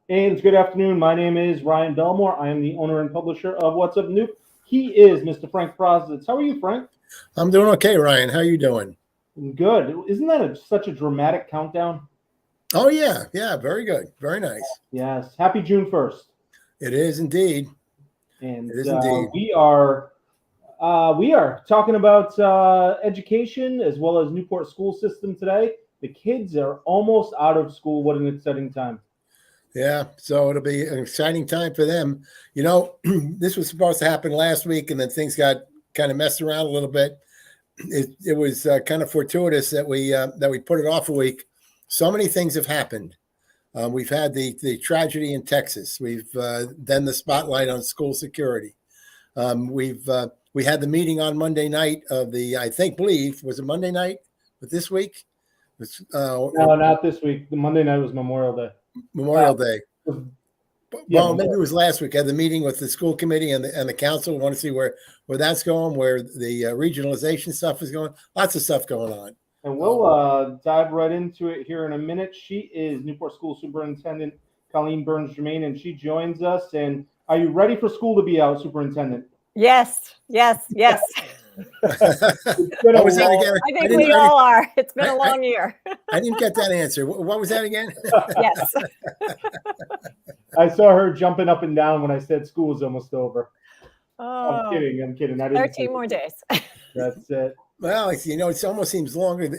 And good afternoon. My name is Ryan Belmore. I am the owner and publisher of What's Up New. He is Mr. Frank Prozitz. How are you, Frank? I'm doing okay, Ryan. How you doing? Good. Isn't that such a dramatic countdown? Oh, yeah. Very good. Very nice. Yes. Happy June 1st. It is indeed. And It is indeed. we are talking about education as well as Newport school system today. The kids are almost out of school. What an exciting time. Yeah, so it'll be an exciting time for them. You know, this was supposed to happen last week, and then things got kind of messed around a little bit. It was kind of fortuitous that we put it off a week. So many things have happened. We've had the tragedy in Texas. We've then the spotlight on school security. We had the meeting on Monday night of believe was it Monday night? But this week, No, not this week. The Monday night was Memorial Day. Memorial Day. Yeah, Well, maybe it was last week. I had the meeting with the school committee and the council. We want to see where that's going, where the regionalization stuff is going. Lots of stuff going on. And we'll dive right into it here in a minute. She is Newport School Superintendent Colleen Jermain, and she joins us. And are you ready for school to be out, Superintendent? Yes. What was that again? I think we all are. It's been a long year. I didn't get that answer. What was that again? Yes. I saw her jumping up and down when I said school was almost over. Oh, I'm kidding. I didn't 13 more days. That's it. Well, it almost seems longer.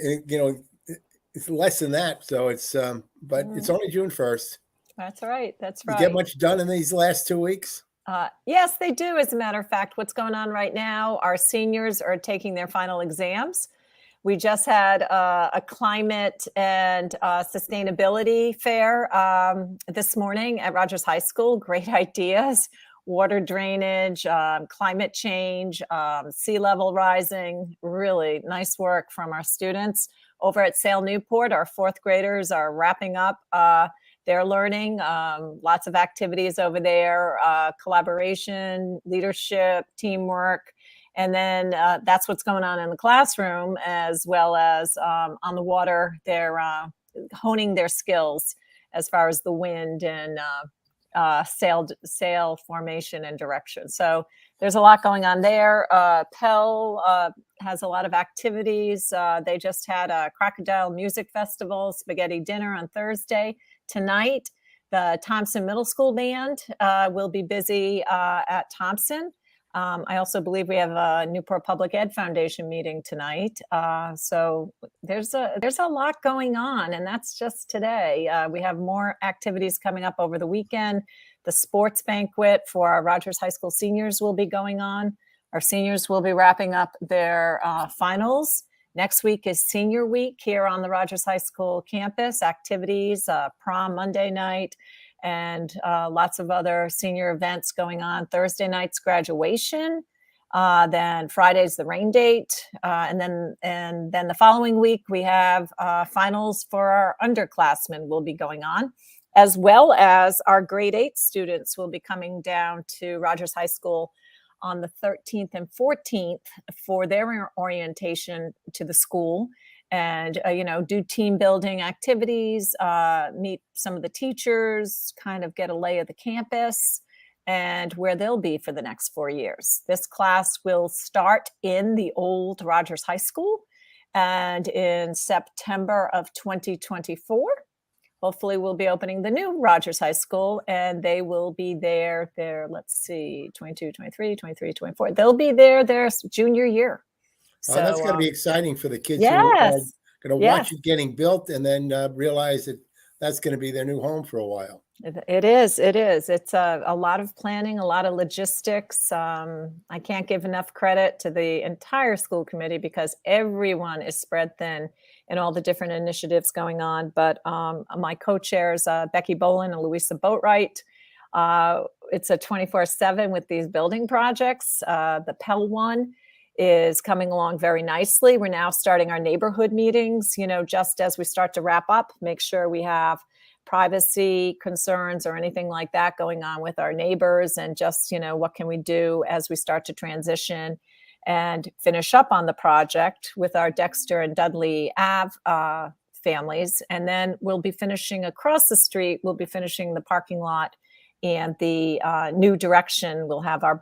It's less than that. So it's, but it's only June 1st. That's right. You get much done in these last 2 weeks? Yes, they do. As a matter of fact, what's going on right now, our seniors are taking their final exams. We just had a climate and sustainability fair this morning at Rogers High School. Great ideas. Water drainage, climate change, sea level rising. Really nice work from our students. Over at Sale Newport, our fourth graders are wrapping up their learning. Lots of activities over there, collaboration, leadership, teamwork. And then that's what's going on in the classroom, as well as on the water. They're honing their skills as far as the wind and sail formation and direction. So there's a lot going on there. Pell has a lot of activities. They just had a Crocodile Music Festival, spaghetti dinner on Thursday. Tonight, the Thompson Middle School Band will be busy at Thompson. I also believe we have a Newport Public Ed Foundation meeting tonight. So there's a lot going on, and that's just today. We have more activities coming up over the weekend. The sports banquet for our Rogers High School seniors will be going on. Our seniors will be wrapping up their finals. Next week is Senior Week here on the Rogers High School campus. Activities, prom Monday night, and lots of other senior events going on. Thursday night's graduation, then Friday's the rain date, and then the following week we have finals for our underclassmen will be going on, as well as our grade 8 students will be coming down to Rogers High School on the 13th and 14th for their orientation to the school. And, do team building activities, meet some of the teachers, kind of get a lay of the campus and where they'll be for the next 4 years. This class will start in the old Rogers High School and in September of 2024. Hopefully we'll be opening the new Rogers High School, and they will be there, let's see, 22, 23, 23, 24. They'll be there their junior year. So that's going to be exciting for the kids yes, who are going to watch it getting built and then realize that that's going to be their new home for a while. It is. It's a lot of planning, a lot of logistics. I can't give enough credit to the entire school committee because everyone is spread thin in all the different initiatives going on. But my co-chairs, Becky Bolin and Louisa Boatwright, it's a 24/7 with these building projects. The Pell one is coming along very nicely. We're now starting our neighborhood meetings, just as we start to wrap up, make sure we have privacy concerns or anything like that going on with our neighbors, and just, what can we do as we start to transition and finish up on the project with our Dexter and Dudley Ave families. And then we'll be finishing across the street. We'll be finishing the parking lot and the new direction. We'll have our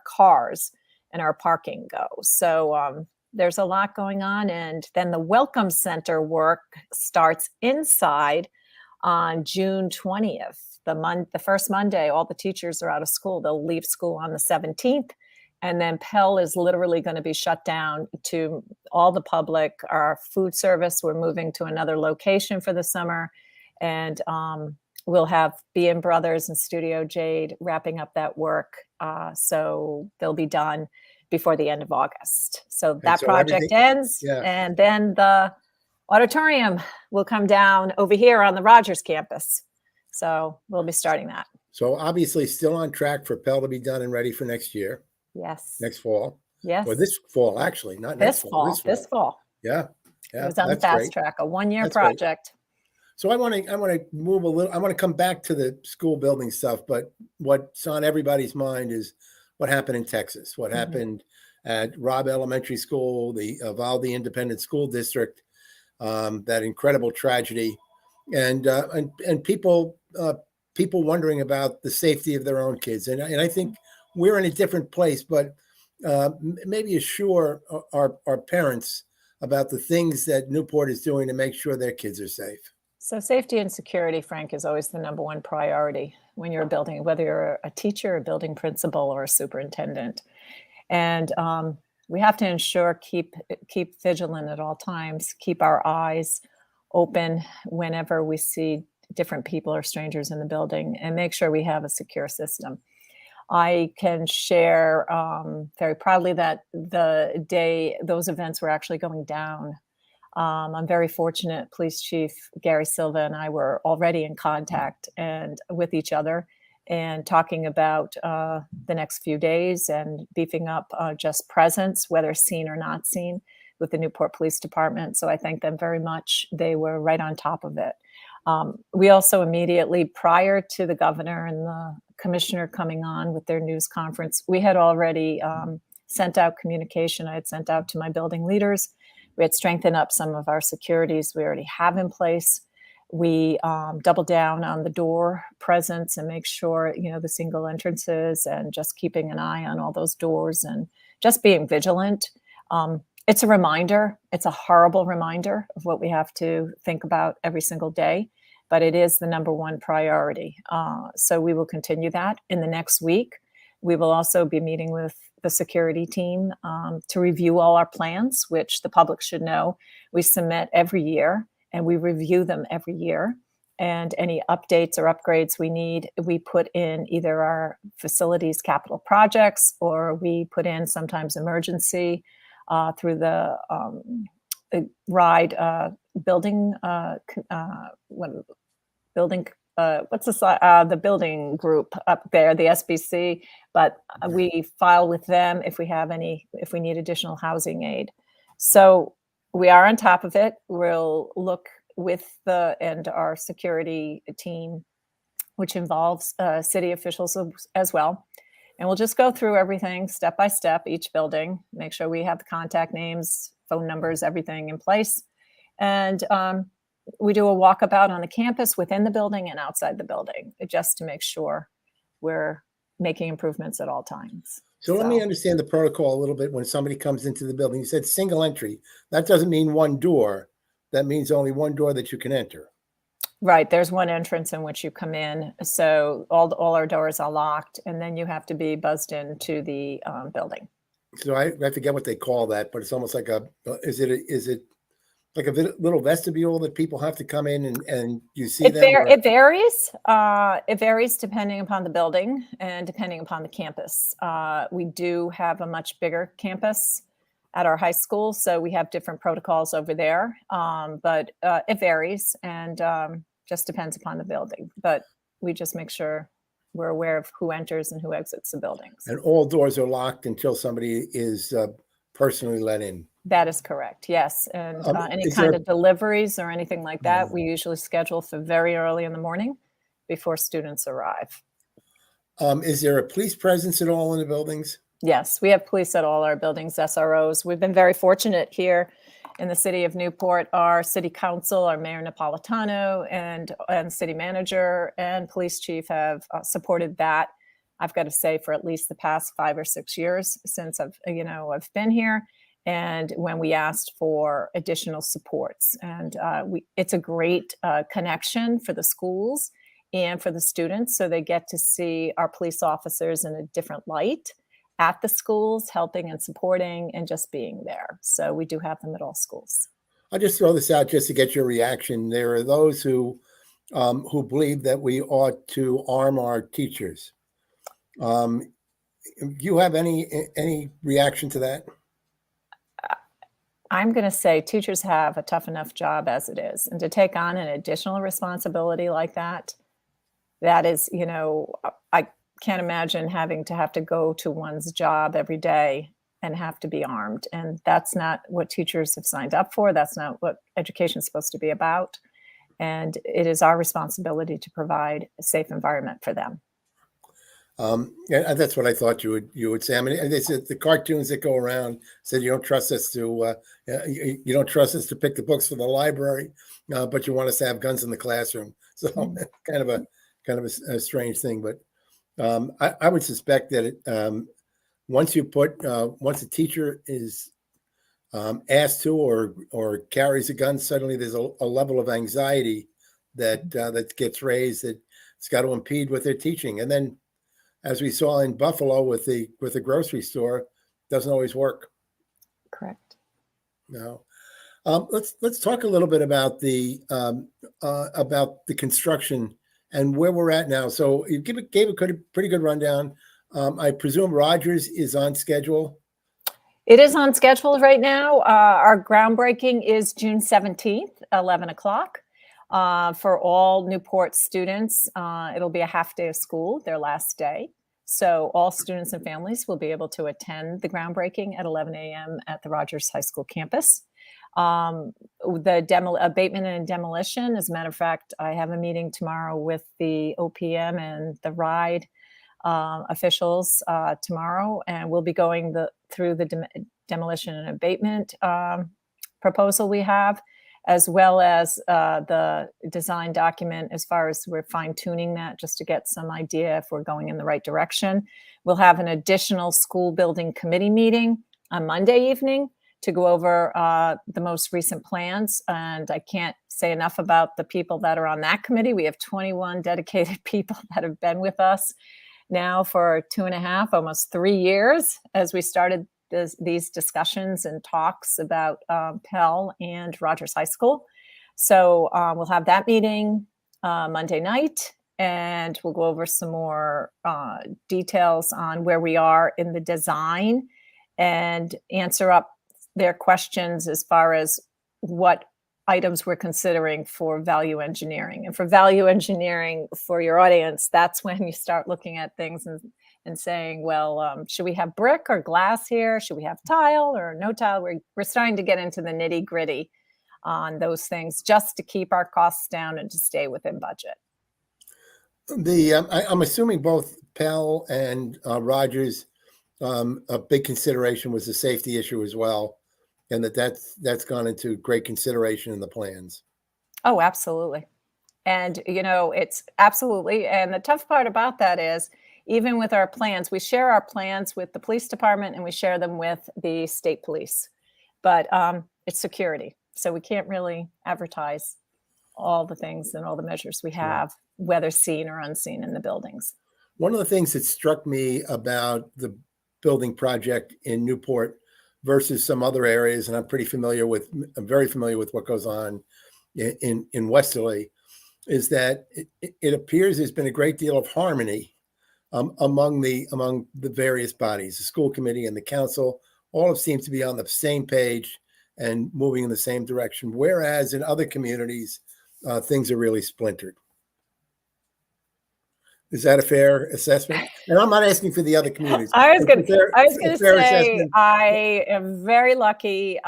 cars and our parking go. So there's a lot going on. And then the Welcome Center work starts inside on June 20th, the first Monday. All the teachers are out of school. They'll leave school on the 17th. And then Pell is literally going to be shut down to all the public. Our food service, we're moving to another location for the summer. And we'll have B&M Brothers and Studio Jade wrapping up that work. So they'll be done before the end of August. So that project ends. Yeah. And then the auditorium will come down over here on the Rogers campus. So we'll be starting that. So obviously still on track for Pell to be done and ready for next year. Yes. Next fall. Yes. Or this fall, actually, not next fall. This fall. Yeah. It was on the fast track, a one-year project. So I want to move a little. I want to come back to the school building stuff, but what's on everybody's mind is what happened in Texas. What happened at Robb Elementary School, the Uvalde Independent School District, that incredible tragedy, and people wondering about the safety of their own kids. And I think we're in a different place, but maybe assure our parents about the things that Newport is doing to make sure their kids are safe. So safety and security, Frank, is always the number one priority when you're building, whether you're a teacher, a building principal, or a superintendent. And we have to ensure, keep vigilant at all times, keep our eyes open whenever we see different people or strangers in the building, and make sure we have a secure system. I can share very proudly that the day those events were actually going down, I'm very fortunate. Police Chief Gary Silva and I were already in contact and with each other and talking about the next few days and beefing up just presence, whether seen or not seen, with the Newport Police Department. So I thank them very much. They were right on top of it. We also immediately, prior to the governor and the commissioner coming on with their news conference, we had already sent out communication. I had sent out to my building leaders. We had strengthened up some of our securities we already have in place. We doubled down on the door presence and make sure, the single entrances, and just keeping an eye on all those doors and just being vigilant. It's a reminder. It's a horrible reminder of what we have to think about every single day, but it is the number one priority. So we will continue that in the next week. We will also be meeting with the security team to review all our plans, which the public should know. We submit every year and we review them every year. And any updates or upgrades we need, we put in either our facilities capital projects, or we put in sometimes emergency through the RIDE building, the building group up there, the SBC, but we file with them if we need additional housing aid. So we are on top of it. We'll look with our security team, which involves city officials as well. And we'll just go through everything step by step, each building, make sure we have the contact names, phone numbers, everything in place. And we do a walkabout on the campus, within the building and outside the building, just to make sure we're making improvements at all times. So let me understand the protocol a little bit. When somebody comes into the building, you said single entry. That doesn't mean one door. That means only one door that you can enter. Right. There's one entrance in which you come in. So all our doors are locked, and then you have to be buzzed into the building. So I forget what they call that, but it's almost like is it like a little vestibule that people have to come in and you see them? It varies. It varies depending upon the building and depending upon the campus. We do have a much bigger campus at our high school, so we have different protocols over there. But it varies and just depends upon the building. But we just make sure we're aware of who enters and who exits the buildings. And all doors are locked until somebody is personally let in. That is correct. Yes. And any kind of deliveries or anything like that, we usually schedule for very early in the morning before students arrive. Is there a police presence at all in the buildings? Yes, we have police at all our buildings, SROs. We've been very fortunate here in the city of Newport. Our city council, our mayor Napolitano, and city manager and police chief have supported that. I've got to say, for at least the past 5 or 6 years since I've been here, and when we asked for additional supports, and it's a great connection for the schools and for the students, so they get to see our police officers in a different light at the schools, helping and supporting and just being there. So we do have them at all schools. I'll just throw this out just to get your reaction. There are those who believe that we ought to arm our teachers. Do you have any reaction to that? I'm going to say teachers have a tough enough job as it is, and to take on an additional responsibility like that is, I can't imagine having to go to one's job every day and have to be armed. And that's not what teachers have signed up for. That's not what education is supposed to be about. And it is our responsibility to provide a safe environment for them. Yeah, that's what I thought you would say. I mean, they said the cartoons that go around said you don't trust us to pick the books for the library, but you want us to have guns in the classroom. So kind of a strange thing. But I would suspect that once a teacher is asked to or carries a gun, suddenly there's a level of anxiety that gets raised that it's got to impede what they're teaching. And then, as we saw in Buffalo with the grocery store, doesn't always work. Correct. No. Let's talk a little bit about the construction and where we're at now. So you gave a pretty good rundown. I presume Rogers is on schedule. It is on schedule right now. Our groundbreaking is June 17th, 11 o'clock. For all Newport students, it'll be a half day of school, their last day. So all students and families will be able to attend the groundbreaking at 11 a.m. at the Rogers High School campus. The abatement and demolition, as a matter of fact, I have a meeting tomorrow with the OPM and the RIDE officials tomorrow, and we'll be going through the demolition and abatement proposal we have, as well as the design document, as far as we're fine tuning that just to get some idea if we're going in the right direction. We'll have an additional school building committee meeting on Monday evening to go over the most recent plans. And I can't say enough about the people that are on that committee. We have 21 dedicated people that have been with us now for 2.5, almost 3 years, as we started these discussions and talks about Pell and Rogers High School. So we'll have that meeting Monday night, and we'll go over some more details on where we are in the design and answer up their questions as far as what items we're considering for value engineering. And for value engineering, for your audience, that's when you start looking at things and saying, well, should we have brick or glass here? Should we have tile or no tile? We're starting to get into the nitty gritty on those things just to keep our costs down and to stay within budget. I'm assuming both Pell and Rogers, a big consideration was the safety issue as well, and that's gone into great consideration in the plans. Oh, absolutely. And, it's absolutely. And the tough part about that is, even with our plans, we share our plans with the police department and we share them with the state police. But it's security. So we can't really advertise all the things and all the measures we have, whether seen or unseen in the buildings. One of the things that struck me about the building project in Newport versus some other areas, and I'm very familiar with what goes on in Westerly, is that it appears there's been a great deal of harmony among the various bodies. The school committee and the council all seem to be on the same page and moving in the same direction, whereas in other communities, things are really splintered. Is that a fair assessment? And I'm not asking for the other communities. I was going to say I am very lucky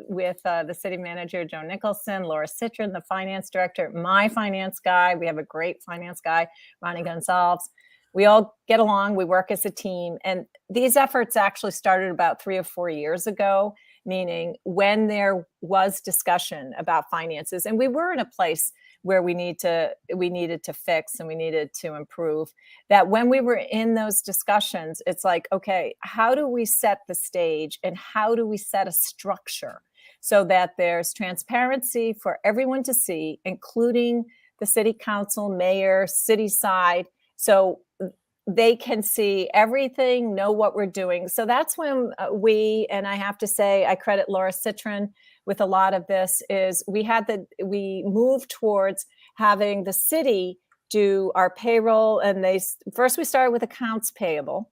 with the city manager, Joe Nicholson, Laura Citron, the finance director, my finance guy. We have a great finance guy, Ronnie Gonzalez. we all get along, we work as a team. And these efforts actually started about 3 or 4 years ago, meaning when there was discussion about finances, and we were in a place where we needed to fix and we needed to improve, that when we were in those discussions, it's like, okay, how do we set the stage and how do we set a structure so that there's transparency for everyone to see, including the city council, mayor, city side, so they can see everything, know what we're doing. So that's when and I have to say, I credit Laura Citron with a lot of this, is we moved towards having the city do our payroll. And first we started with accounts payable,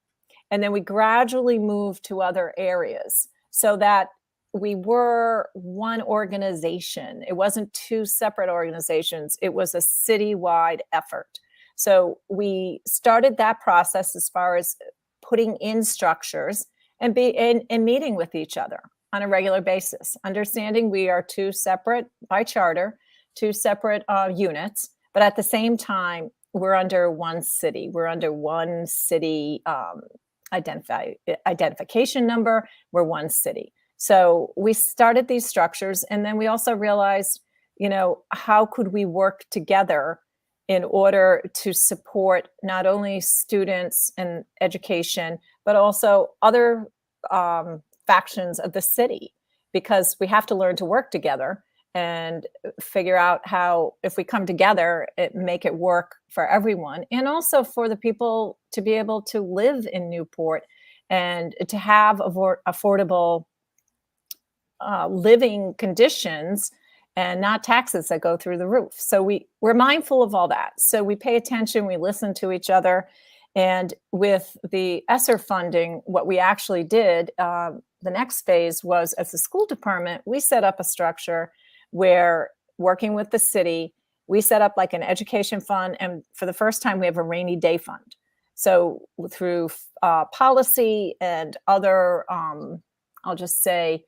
and then we gradually moved to other areas so that we were one organization. It wasn't two separate organizations. It was a citywide effort. So we started that process as far as putting in structures and meeting with each other on a regular basis, understanding we are two separate, by charter, two separate units, but at the same time, we're under one city. We're under one city identification number. We're one city. So we started these structures, and then we also realized, how could we work together in order to support not only students and education, but also other factions of the city, because we have to learn to work together and figure out how, if we come together, make it work for everyone, and also for the people to be able to live in Newport and to have affordable living conditions and not taxes that go through the roof. So we're mindful of all that. So we pay attention, we listen to each other. And with the ESSER funding, what we actually did, the next phase was, as the school department, we set up a structure where, working with the city, we set up like an education fund. And for the first time, we have a rainy day fund. So through policy and other, I'll just say,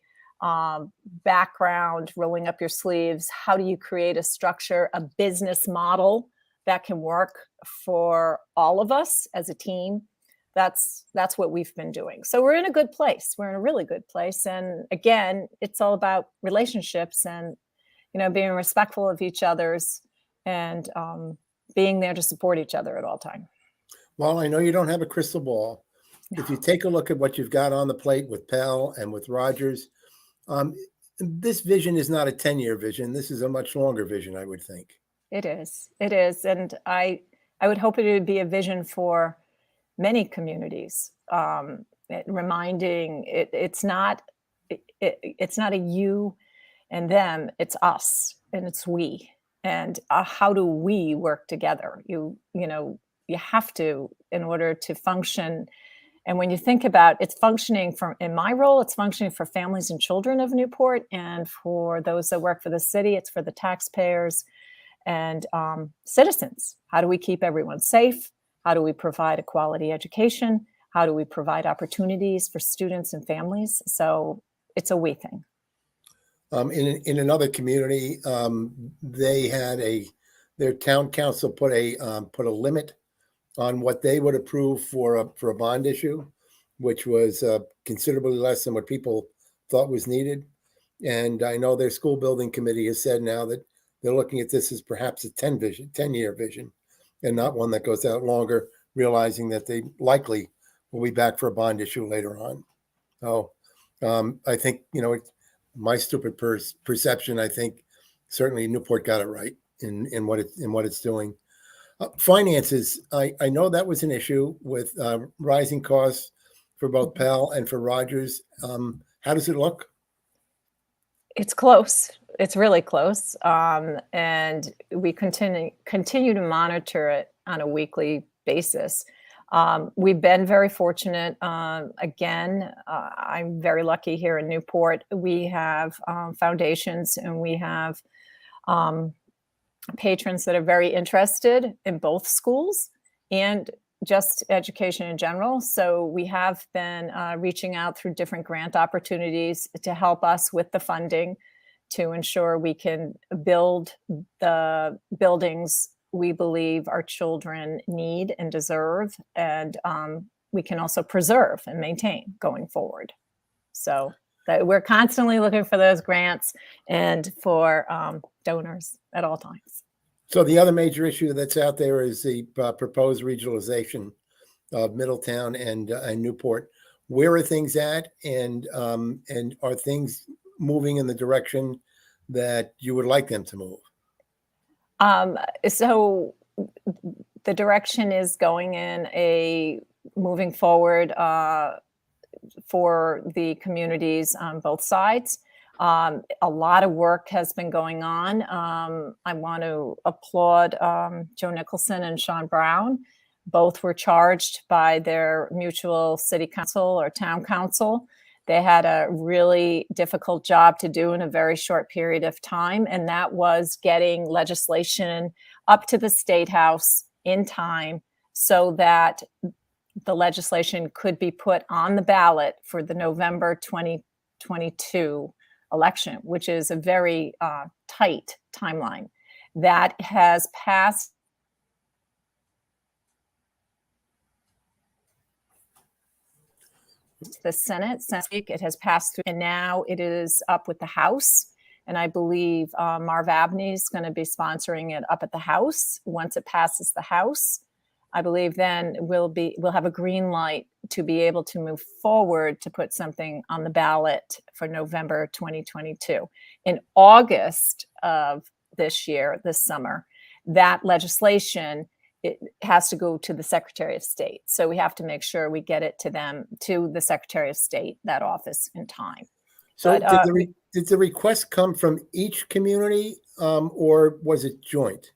background, rolling up your sleeves, how do you create a structure, a business model that can work for all of us as a team? That's what we've been doing. So we're in a good place. We're in a really good place. And again, it's all about relationships and, being respectful of each other's and being there to support each other at all times. Well, I know you don't have a crystal ball. No. If you take a look at what you've got on the plate with Pell and with Rogers, this vision is not a 10-year vision. This is a much longer vision, I would think. It is. And I would hope it would be a vision for many communities, reminding it's not a you and them, it's us and it's we. And how do we work together? You have to, in order to function. And when you think about it's functioning in my role, it's functioning for families and children of Newport, and for those that work for the city, it's for the taxpayers and citizens. How do we keep everyone safe? How do we provide a quality education? How do we provide opportunities for students and families? So it's a we thing. In another community, they had their town council put a limit on what they would approve for a bond issue, which was considerably less than what people thought was needed. And I know their school building committee has said now that they're looking at this as perhaps a 10-year vision, and not one that goes out longer, realizing that they likely will be back for a bond issue later on. So I think, my stupid perception, I think certainly Newport got it right in what it's doing. Finances, I know that was an issue with rising costs for both Pell and for Rogers. How does it look? It's close. It's really close. And we continue to monitor it on a weekly basis. We've been very fortunate. Again, I'm very lucky here in Newport. We have foundations, and we have patrons that are very interested in both schools and just education in general. So we have been reaching out through different grant opportunities to help us with the funding to ensure we can build the buildings we believe our children need and deserve, and we can also preserve and maintain going forward. So that we're constantly looking for those grants and for donors at all times. So the other major issue that's out there is the proposed regionalization of Middletown and Newport. Where are things at, and are things moving in the direction that you would like them to move? So the direction is going in moving forward for the communities on both sides. A lot of work has been going on. I want to applaud Joe Nicholson and Sean Brown. Both were charged by their mutual city council or town council. They had a really difficult job to do in a very short period of time, and that was getting legislation up to the State House in time so that the legislation could be put on the ballot for the November 2022 election, which is a very tight timeline. That has passed the Senate since week. It has passed through, and now it is up with the House. And I believe Marv Abney is going to be sponsoring it up at the House. Once it passes the House, I believe then we'll have a green light to be able to move forward to put something on the ballot for November 2022. In August of this year, this summer, that legislation, it has to go to the Secretary of State. So we have to make sure we get it to the Secretary of State, that office, in time. So But, did the request come from each community, or was it joint?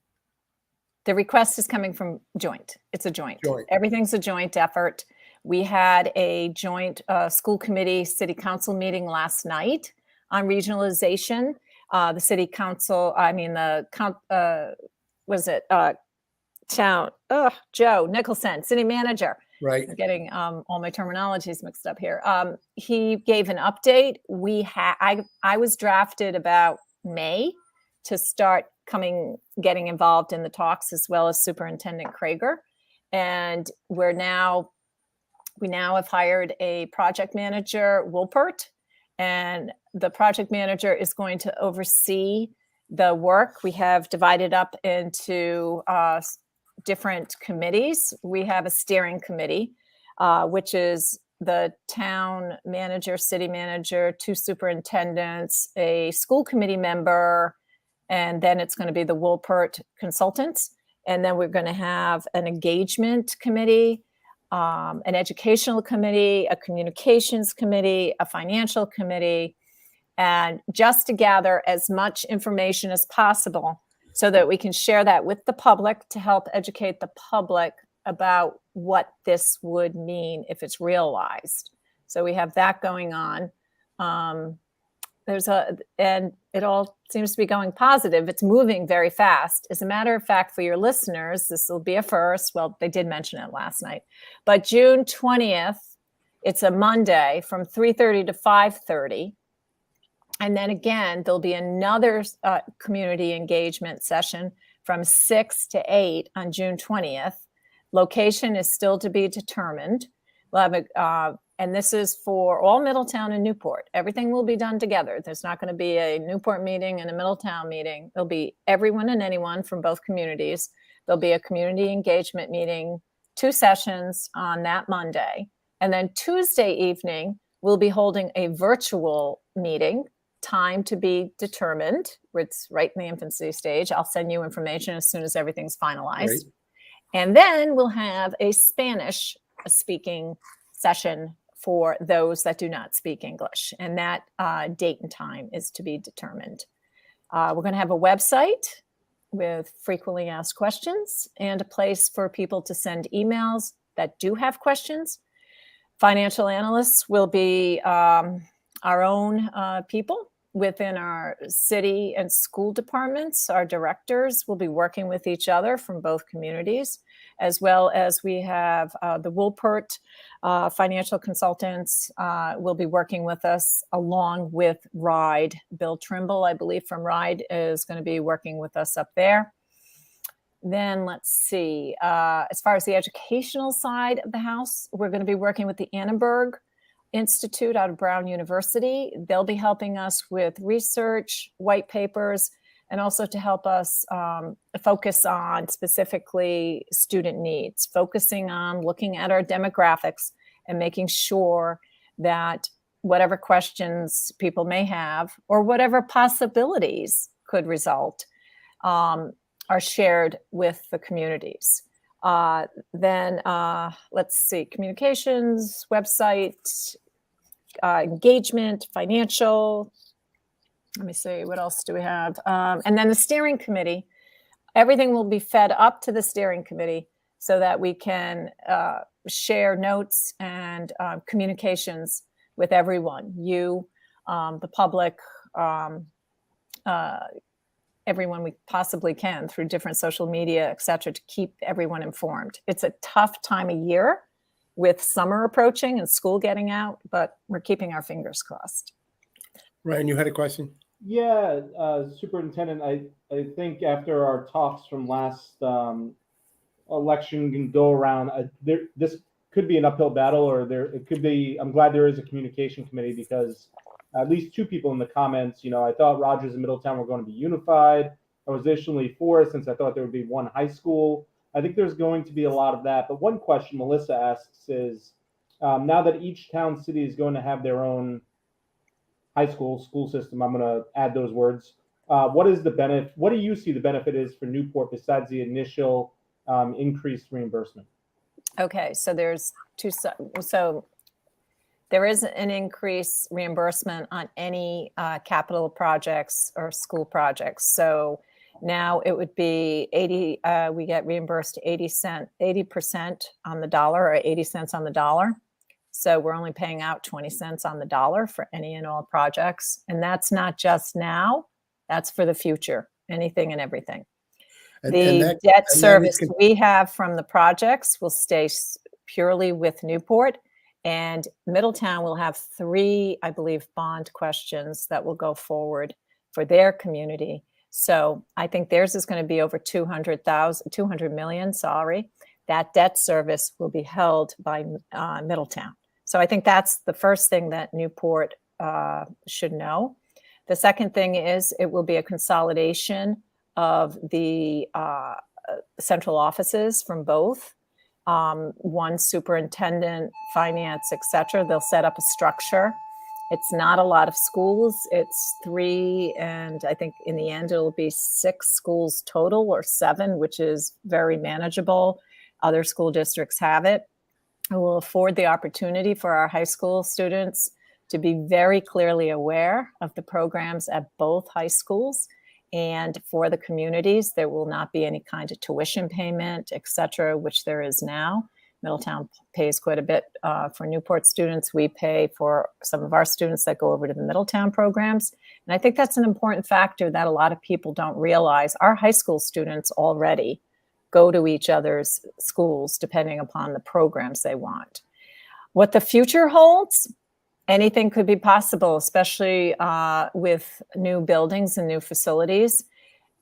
the request is coming from joint. It's a joint. Joint. Everything's a joint effort. We had a joint school committee city council meeting last night on regionalization. The city council, Joe Nicholson, city manager. Right. I'm getting all my terminologies mixed up here. He gave an update. I was drafted about May to start getting involved in the talks, as well as Superintendent Krager. And we now have hired a project manager, Newport, and the project manager is going to oversee the work. We have divided up into different committees. We have a steering committee, which is the town manager, city manager, 2 superintendents, a school committee member, and then it's going to be the Newport consultants. And then we're going to have an engagement committee, an educational committee, a communications committee, a financial committee, and just to gather as much information as possible so that we can share that with the public to help educate the public about what this would mean if it's realized. So we have that going on. And it all seems to be going positive. It's moving very fast. As a matter of fact, for your listeners, this will be a first. Well, they did mention it last night, but June 20th, it's a Monday from 3:30 to 5:30. And then again, there'll be another community engagement session from 6 to 8 on June 20th. Location is still to be determined. We'll have and this is for all Middletown and Newport. Everything will be done together. There's not going to be a Newport meeting and a Middletown meeting. There'll be everyone and anyone from both communities. There'll be a community engagement meeting, 2 sessions on that Monday. And then Tuesday evening, we'll be holding a virtual meeting, time to be determined. It's right in the infancy stage. I'll send you information as soon as everything's finalized. Great. And then we'll have a Spanish speaking session for those that do not speak English. And that date and time is to be determined. We're going to have a website with frequently asked questions and a place for people to send emails that do have questions. Financial analysts will be our own people within our city and school departments. Our directors will be working with each other from both communities, as well as we have the Newport financial consultants will be working with us, along with RIDE. Bill Trimble, I believe from RIDE, is going to be working with us up there. Then let's see, as far as the educational side of the house, we're going to be working with the Annenberg Institute out of Brown University. They'll be helping us with research, white papers, and also to help us focus on specifically student needs, focusing on looking at our demographics and making sure that whatever questions people may have or whatever possibilities could result are shared with the communities. Then let's see, communications, website, engagement, financial. Let me see, what else do we have? And then the steering committee, everything will be fed up to the steering committee so that we can share notes and communications with everyone, you, the public, everyone we possibly can through different social media, et cetera, to keep everyone informed. It's a tough time of year with summer approaching and school getting out, but we're keeping our fingers crossed. Ryan, you had a question? Yeah, Superintendent, I think after our talks from last election can go around, this could be an uphill battle, or it could be. I'm glad there is a communication committee, because at least two people in the comments, I thought Rogers and Middletown were going to be unified. I was initially for it, since I thought there would be one high school. I think there's going to be a lot of that. But one question Melissa asks is, now that each town city is going to have their own high school system, I'm going to add those words. What is the benefit? What do you see the benefit is for Newport besides the initial increased reimbursement? Okay, so there's so there is an increased reimbursement on any capital projects or school projects. So now it would be 80. We get reimbursed 80% on the dollar, or 80 cents on the dollar. So we're only paying out 20 cents on the dollar for any and all projects. And that's not just now, that's for the future, anything and everything. The debt service we have from the projects will stay purely with Newport, and Middletown will have 3, I believe, bond questions that will go forward for their community. So I think theirs is going to be over 200 million, sorry. That debt service will be held by Middletown. So I think that's the first thing that Newport should know. The second thing is it will be a consolidation of the central offices from both. One superintendent, finance, etc. They'll set up a structure. It's not a lot of schools. It's 3, and I think in the end it'll be 6 schools total, or 7, which is very manageable. Other school districts have it. It will afford the opportunity for our high school students to be very clearly aware of the programs at both high schools. And for the communities, there will not be any kind of tuition payment, et cetera, which there is now. Middletown pays quite a bit for Newport students. We pay for some of our students that go over to the Middletown programs. And I think that's an important factor that a lot of people don't realize. Our high school students already go to each other's schools depending upon the programs they want. What the future holds, anything could be possible, especially with new buildings and new facilities.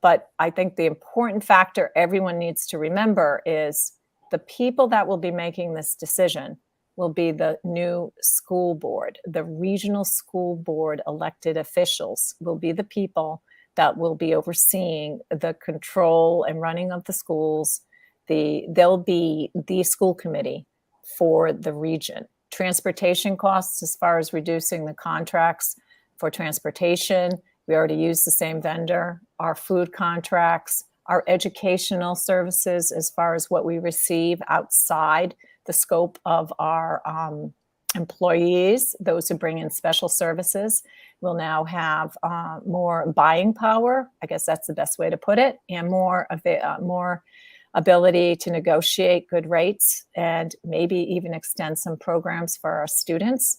But I think the important factor everyone needs to remember is the people that will be making this decision will be the new school board. The regional school board elected officials will be the people that will be overseeing the control and running of the schools. They'll be the school committee for the region. Transportation costs, as far as reducing the contracts for transportation, we already use the same vendor. Our food contracts, our educational services, as far as what we receive outside the scope of our employees, those who bring in special services, will now have more buying power. I guess that's the best way to put it, and more ability to negotiate good rates and maybe even extend some programs for our students.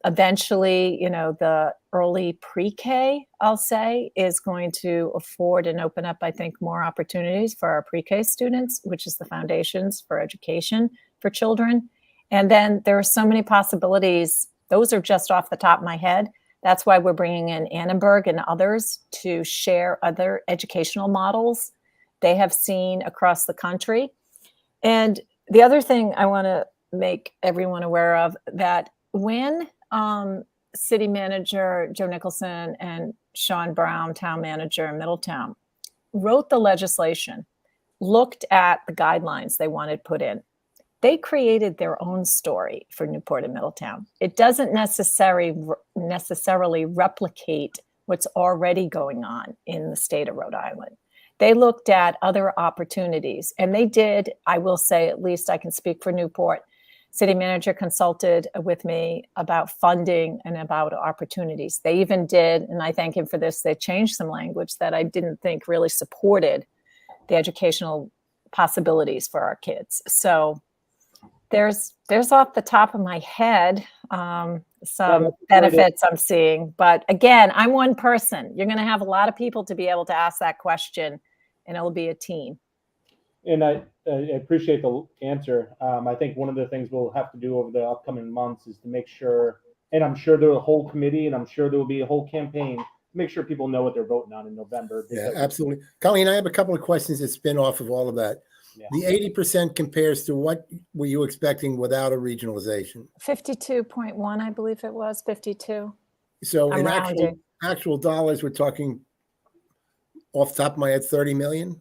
Eventually, the early pre-K, I'll say, is going to afford and open up, I think, more opportunities for our pre-K students, which is the foundations for education for children. And then there are so many possibilities. Those are just off the top of my head. That's why we're bringing in Annenberg and others to share other educational models they have seen across the country. And the other thing I want to make everyone aware of, that when City Manager Joe Nicholson and Sean Brown, Town Manager in Middletown, wrote the legislation, looked at the guidelines they wanted put in, they created their own story for Newport and Middletown. It doesn't necessarily replicate what's already going on in the state of Rhode Island. They looked at other opportunities, and they did, I will say, at least I can speak for Newport. City manager consulted with me about funding and about opportunities. They even did, and I thank him for this, they changed some language that I didn't think really supported the educational possibilities for our kids. So there's off the top of my head some benefits I'm seeing. But again, I'm one person. You're going to have a lot of people to be able to ask that question, and it'll be a team. And I appreciate the answer. I think one of the things we'll have to do over the upcoming months is to make sure, and I'm sure there's a whole committee, and I'm sure there will be a whole campaign to make sure people know what they're voting on in November. Yeah, absolutely. Colleen, I have a couple of questions that spin off of all of that. Yeah. The 80% compares to what were you expecting without a regionalization? 52.1, I believe it was, 52. So in actual dollars, we're talking off the top of my head, 30 million?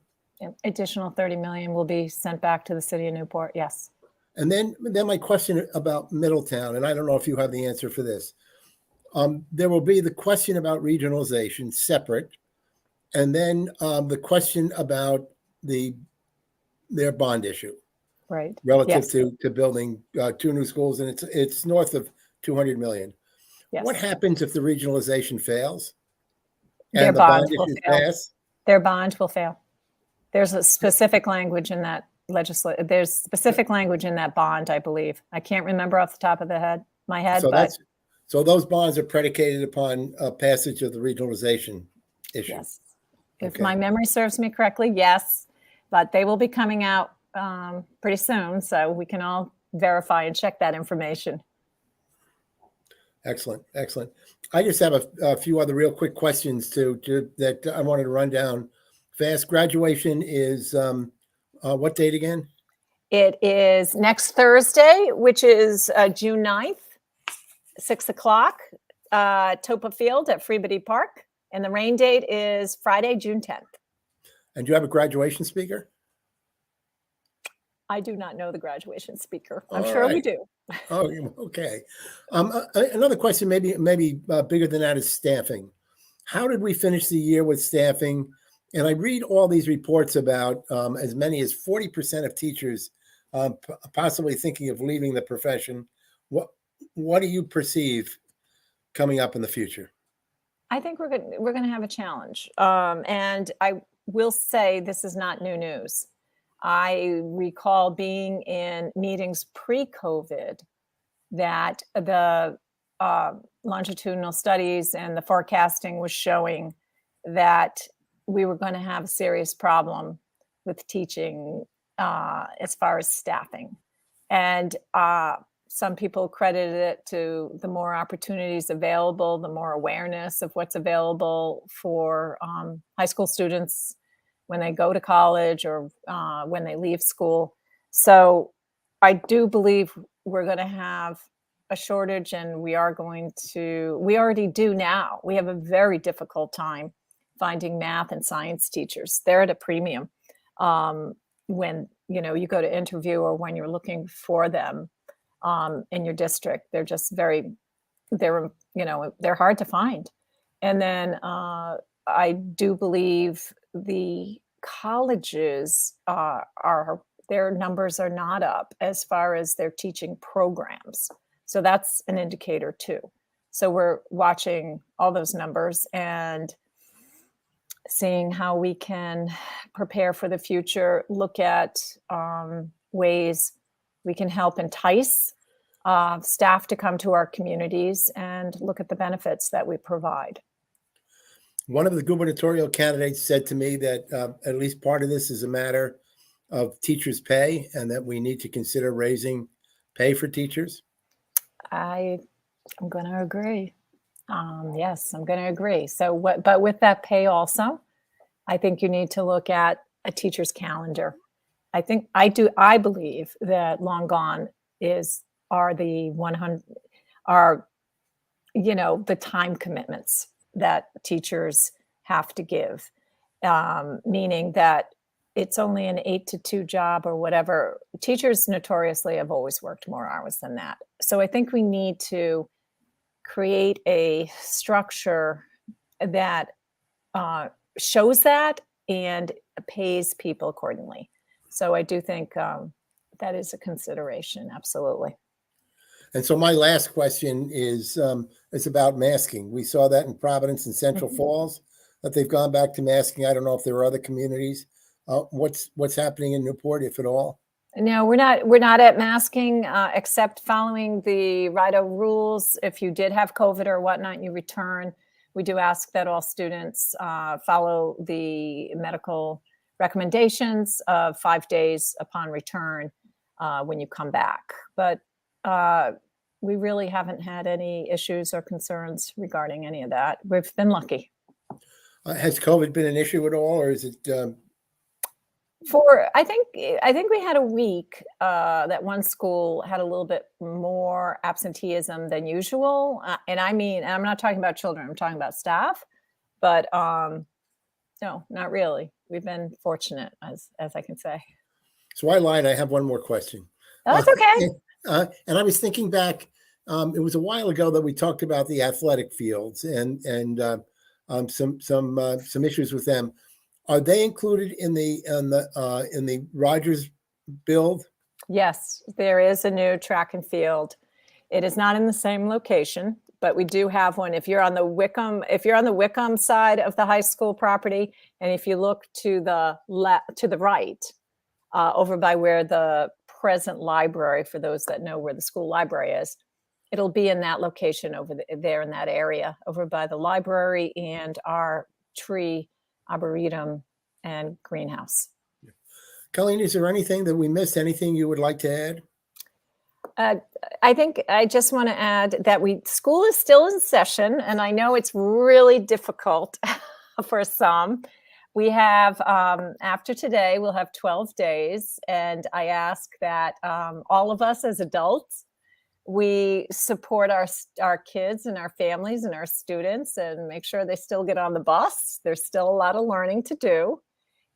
Additional 30 million will be sent back to the city of Newport, yes. And then my question about Middletown, and I don't know if you have the answer for this. There will be the question about regionalization separate, and then the question about their bond issue, right? Relative to building 2 new schools, and it's north of 200 million. Yes. What happens if the regionalization fails and their the bond issue pass? Their bond will fail. There's a specific language in that There's specific language in that bond, I believe. I can't remember off the top of my head. So those bonds are predicated upon passage of the regionalization issue. Yes, if my memory serves me correctly, yes. But they will be coming out pretty soon, so we can all verify and check that information. Excellent. I just have a few other real quick questions that I wanted to run down fast. Graduation is what date again? It is next Thursday, which is June 9th, 6 o'clock, Topa Field at Freebody Park. And the rain date is Friday, June 10th. And do you have a graduation speaker? I do not know the graduation speaker. I'm sure we do. Oh, okay. Another question, maybe bigger than that, is staffing. How did we finish the year with staffing? And I read all these reports about as many as 40% of teachers possibly thinking of leaving the profession. What do you perceive coming up in the future? I think we're going to have a challenge. And I will say this is not new news. I recall being in meetings pre-COVID that the longitudinal studies and the forecasting was showing that we were going to have a serious problem with teaching as far as staffing. And some people credited it to the more opportunities available, the more awareness of what's available for high school students when they go to college or when they leave school. So I do believe we're going to have a shortage, and we already do now. We have a very difficult time finding math and science teachers. They're at a premium when you go to interview or when you're looking for them in your district. They're just they're hard to find. And then I do believe the colleges their numbers are not up as far as their teaching programs. So that's an indicator too. So we're watching all those numbers and seeing how we can prepare for the future, look at ways we can help entice staff to come to our communities, and look at the benefits that we provide. One of the gubernatorial candidates said to me that at least part of this is a matter of teachers' pay, and that we need to consider raising pay for teachers. I'm going to agree. Yes, I'm going to agree. But with that pay also, I think you need to look at a teacher's calendar. I believe that long gone are the 100 are, the time commitments that teachers have to give, meaning that it's only an 8 to 2 job or whatever. Teachers notoriously have always worked more hours than that. So I think we need to create a structure that shows that and pays people accordingly. So I do think that is a consideration. Absolutely. And so my last question is about masking. We saw that in Providence and Central Falls, that they've gone back to masking. I don't know if there are other communities. What's happening in Newport, if at all? No, we're not at masking, except following the RIDO rules. If you did have COVID or whatnot, and you return, we do ask that all students follow the medical recommendations of 5 days upon return when you come back. But we really haven't had any issues or concerns regarding any of that. We've been lucky. Has COVID been an issue at all, or is it? I think we had a week that one school had a little bit more absenteeism than usual, and I'm not talking about children. I'm talking about staff, but no, not really. We've been fortunate, as I can say. So I lied. I have one more question. Oh, that's okay. And I was thinking back. It was a while ago that we talked about the athletic fields and some issues with them. Are they included in the Rogers build? Yes, there is a new track and field. It is not in the same location, but we do have one. If you're on the Wickham side of the high school property, and if you look to the right, over by where the present library, for those that know where the school library is, it'll be in that location over there in that area, over by the library and our tree arboretum and greenhouse. Colleen, is there anything that we missed? Anything you would like to add? I think I just want to add that school is still in session, and I know it's really difficult for some. We have, after today, we'll have 12 days, and I ask that all of us as adults, we support our kids and our families and our students and make sure they still get on the bus. There's still a lot of learning to do.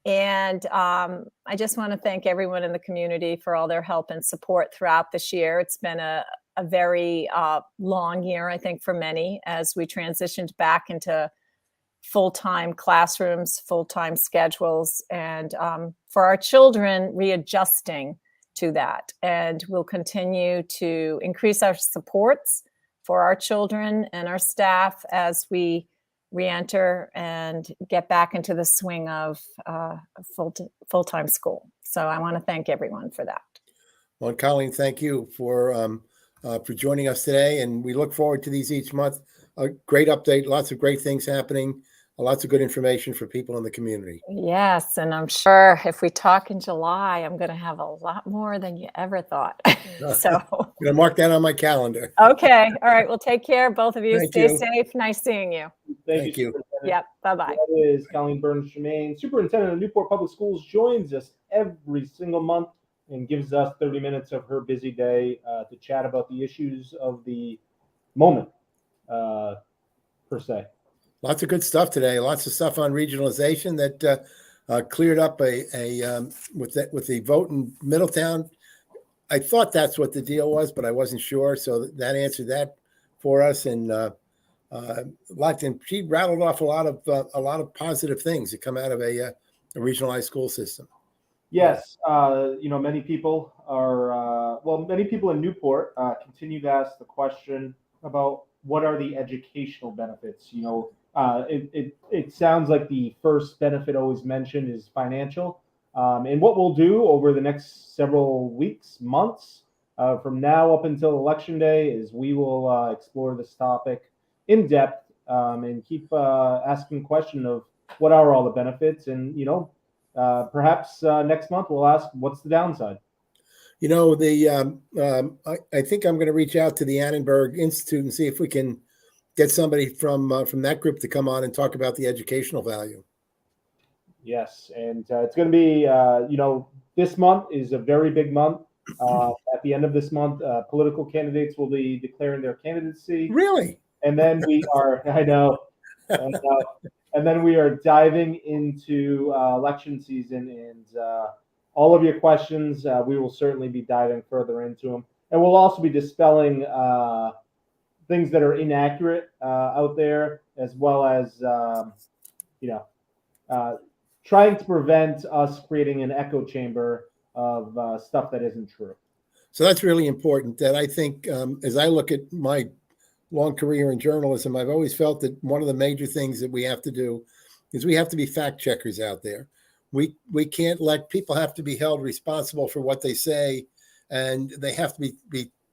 And I just want to thank everyone in the community for all their help and support throughout this year. It's been a very long year, I think, for many, as we transitioned back into full-time classrooms, full-time schedules, and for our children, readjusting to that. And we'll continue to increase our supports for our children and our staff as we re-enter and get back into the swing of full-time school. So I want to thank everyone for that. Well, Colleen, thank you for joining us today, and we look forward to these each month. A great update, lots of great things happening, lots of good information for people in the community. Yes, and I'm sure if we talk in July, I'm going to have a lot more than you ever thought. So I'm going to mark that on my calendar. Okay. All right. Well, take care, both of you. Thank Stay you. safe. Nice seeing you. Thank you. Yep. Bye-bye. That is Colleen Jermain, Superintendent of Newport Public Schools, joins us every single month and gives us 30 minutes of her busy day to chat about the issues of the moment, per se. Lots of good stuff today. Lots of stuff on regionalization that cleared up with the vote in Middletown. I thought that's what the deal was, but I wasn't sure. So that answered that for us. And she rattled off a lot of positive things that come out of a regionalized school system. Yes, many people many people in Newport continue to ask the question about what are the educational benefits. It sounds like the first benefit always mentioned is financial. And what we'll do over the next several weeks, months, from now up until Election Day, is we will explore this topic in depth and keep asking the question of what are all the benefits. And, perhaps next month we'll ask what's the downside. I think I'm going to reach out to the Annenberg Institute and see if we can get somebody from that group to come on and talk about the educational value. Yes, and it's going to be, this month is a very big month. At the end of this month, political candidates will be declaring their candidacy. Really? And then we are, I know, and then we are diving into election season, and all of your questions, we will certainly be diving further into them. And we'll also be dispelling things that are inaccurate out there, as well as, trying to prevent us creating an echo chamber of stuff that isn't true. So that's really important. That I think, as I look at my long career in journalism, I've always felt that one of the major things that we have to do is we have to be fact checkers out there. We can't let people have to be held responsible for what they say, and they have to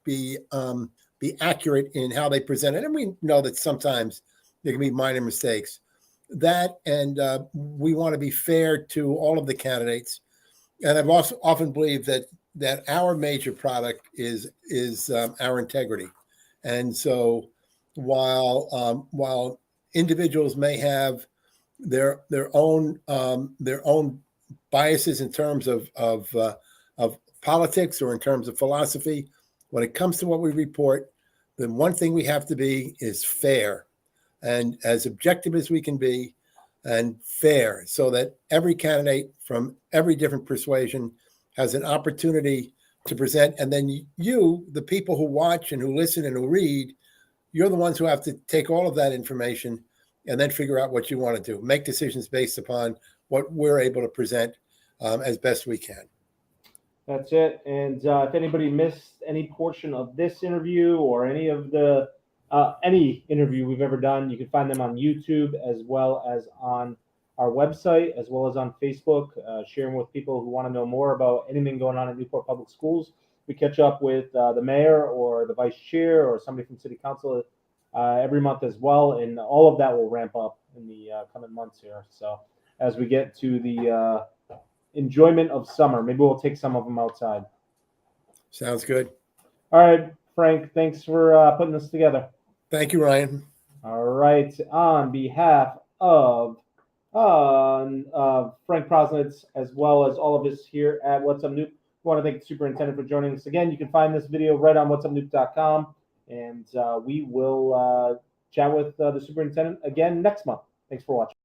be accurate in how they present it. And we know that sometimes there can be minor mistakes. That, and we want to be fair to all of the candidates. And I've also often believed that our major product is our integrity. And so while individuals may have their own biases in terms of politics or in terms of philosophy, when it comes to what we report, then one thing we have to be is fair and as objective as we can be and fair, so that every candidate from every different persuasion has an opportunity to present. And then you, the people who watch and who listen and who read, you're the ones who have to take all of that information and then figure out what you want to do, make decisions based upon what we're able to present as best we can. That's it. And if anybody missed any portion of this interview or any of the any interview we've ever done, you can find them on YouTube as well as on our website, as well as on Facebook, sharing with people who want to know more about anything going on at Newport Public Schools. We catch up with the mayor or the vice chair or somebody from city council every month as well. And all of that will ramp up in the coming months here. So as we get to the enjoyment of summer, maybe we'll take some of them outside. Sounds good. All right, Frank, thanks for putting this together. Thank you, Ryan. All right. On behalf of Frank Prosnitz, as well as all of us here at What's Up Newp, we want to thank the superintendent for joining us again. You can find this video right on whatsupnewp.com, and we will chat with the superintendent again next month. Thanks for watching.